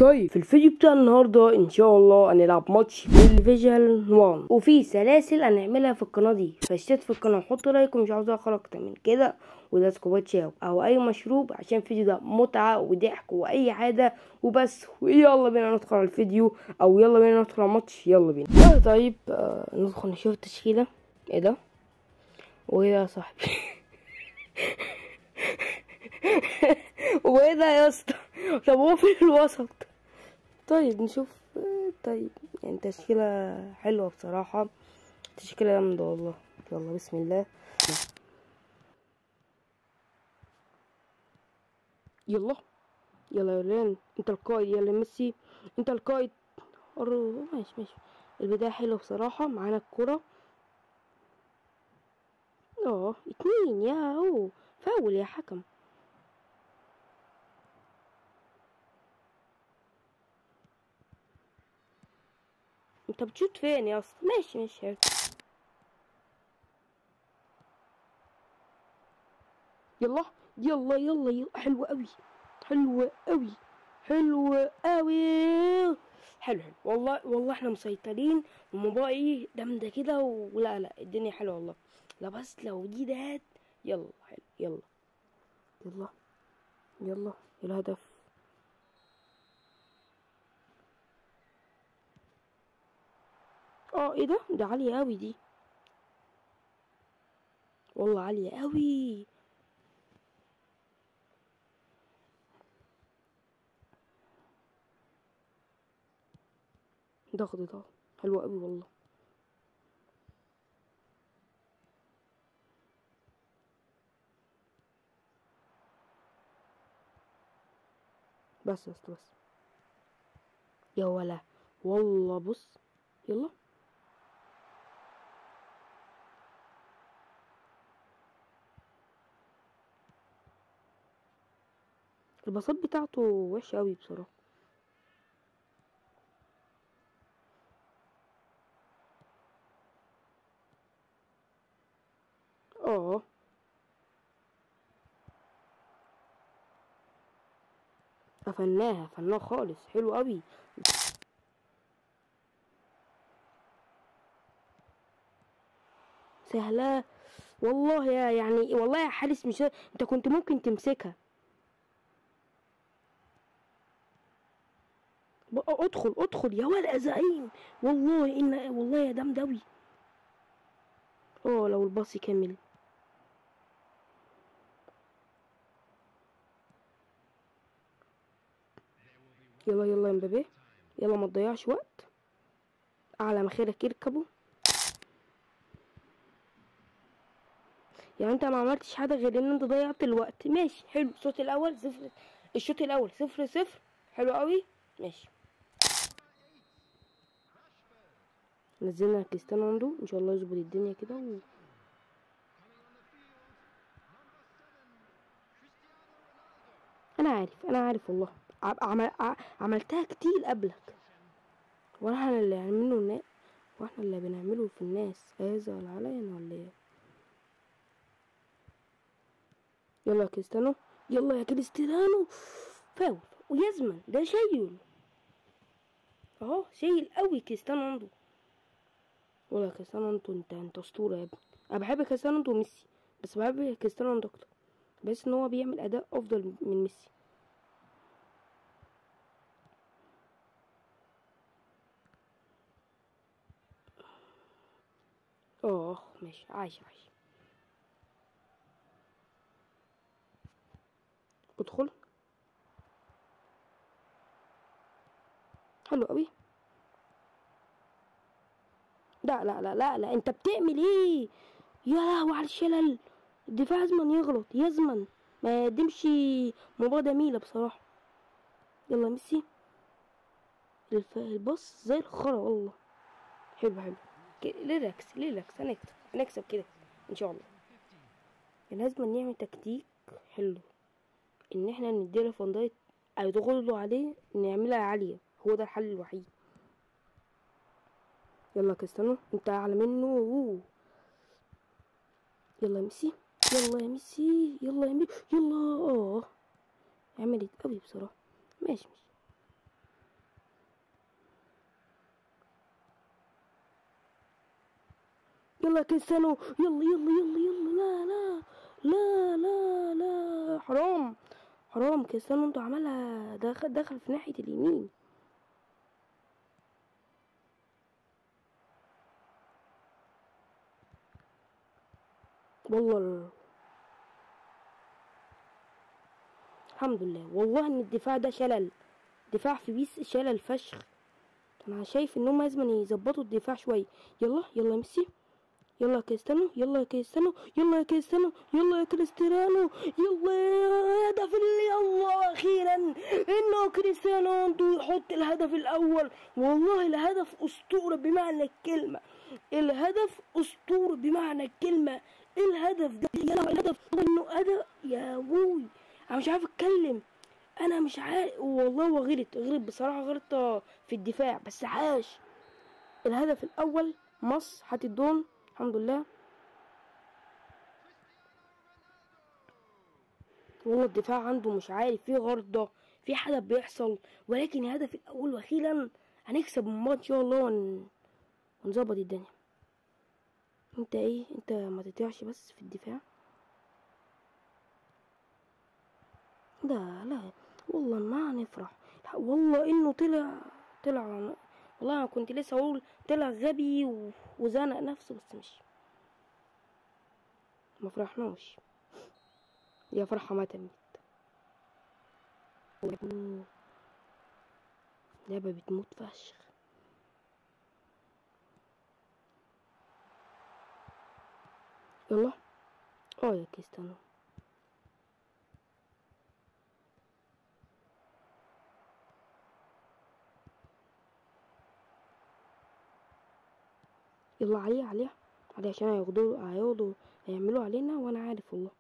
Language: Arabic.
طيب في الفيديو بتاع النهارده ان شاء الله هنلعب ماتش بالفيجوال 1 وفي سلاسل هنعملها في القناه دي، فاشترك في القناه وحط لايك ومش عاوز اخر اكتر من كده، وده سكوبات شاي او اي مشروب عشان الفيديو ده متعه وضحك واي حاجه وبس. ويلا بينا ندخل على الفيديو او يلا بينا ندخل على الماتش. يلا بينا. طيب ندخل نشوف التشكيله. ايه ده وايه ده يا صاحبي؟ وايه ده يا اسطى؟ طب هو في الوسط. طيب نشوف. طيب يعني تشكيلة حلوة بصراحة، تشكيلة جامدة والله. يلا بسم الله. يلا يلا يا ريان، انت القائد. يلا ميسي انت القائد. ماشي ماشي. البداية حلوة بصراحة، معانا الكرة. اتنين يا هو فاول يا حكم. انت بتشوت فين يا اسطى؟ ماشي ماشي حلو. يلا يلا يلا يلا. حلوة قوي حلوة قوي حلوة قوي. حلو حلو والله والله احنا مسيطرين ومباقي جامدة كده ولا لا الدنيا حلوة والله. لا بس لو دي دهت. يلا حلو. يلا يلا يلا الهدف. ايه ده عالية قوي دي والله، عالية قوي. ضغط ضغط حلوة قوي والله. بس بس بس يا ولا والله. بص يلا. الباصات بتاعته وحشة قوي بصراحة. اه فناها خالص. حلو قوي. سهلة والله يعني والله يا حارس، مش انت كنت ممكن تمسكها. ادخل ادخل يا ولد زعيم. والله يا دم دوي. لو الباص يكمل. يلا يلا يا مبابي. يلا ما تضيعش وقت. اعلى مخيرك يركبوا. يعني انت ما عملتش حاجه غير ان انت ضيعت الوقت. ماشي حلو. الشوط الاول صفر. الشوط الاول 0-0. حلو قوي. ماشي. نزلنا كريستيانو رونالدو ان شاء الله يظبط الدنيا كده انا عارف والله. عملتها كتير قبلك. واحنا اللي هنعمله واحنا اللي بنعمله في الناس هيزعل علينا ولا ايه؟ يلا يا كريستيانو. يلا يا كريستيانو. فاول. ويزمن ده شايل شايل قوي كريستيانو رونالدو. ولا كريستيانو رونالدو انت اسطوره يا ابني. انا بحب كريستيانو رونالدو وميسي، بس بحب كريستيانو رونالدو اكتر. بحس ان هو بيعمل اداء افضل من ميسي. ماشي. عايش. ادخل. حلو قوي. لا لا لا لا لا، انت بتعمل ايه؟ يا لهوي على الشلل. الدفاع لازم يغلط. يزمن ما يقدمش مباراة جميلة بصراحة. يلا ميسي. الباص زي الخرا والله. حلو حلو. ريلاكس ريلاكس. هنكسب كده ان شاء الله. لازم نعمل تكتيك حلو، ان احنا نديله فان دايك او يضغطوا عليه نعملها عالية. هو ده الحل الوحيد. يلا كريستيانو انت اعلى منه. يلا يا ميسي. يلا يا ميسي. يلا يا ميسي. يلا عملت قوي بصراحة. ماشي. يلا يا كريستيانو، يلا يلا يلا يلا. لا لا لا لا لا، حرام حرام. كريستيانو انتوا عملها، دخل في ناحية اليمين. والله الحمد لله، والله ان الدفاع ده شلل. دفاع في بيس شلل فشخ. انا شايف انهم لازم يظبطوا الدفاع شويه. يلا يلا يا ميسي، يلا يا كريستيانو، يلا يا كريستيانو، يلا يا كريستيانو، يلا يا كريستيانو، يلا يا هدف. يلا اخيرا انه كريستيانو رونالدو يحط الهدف الاول. والله الهدف اسطوره بمعنى الكلمه، الهدف اسطوره بمعنى الكلمه. الهدف ده يا الهدف انه هدف يا ابوي. انا مش عارف اتكلم، انا مش عارف والله. هو غلط بصراحه، غلط في الدفاع، بس عاش. الهدف الاول مصر هتدون الحمد لله. والله الدفاع عنده مش عارف، في غرضة، في حدث بيحصل، ولكن الهدف الاول واخيرا هنكسب الماتش ان شاء الله ونظبط الدنيا. انت ايه، انت ما تطيعش بس في الدفاع. لا لا والله ما هنفرح. والله انه طلع. والله انا كنت لسه اقول طلع غبي وزنق نفسه، بس مش ما فرحناش. يا فرحة ما تمت. لعبة بتموت فشخ. يلا يا كريستيانو. يلا عليه عشان هياخدوا هيعملوا علينا، وانا عارف والله.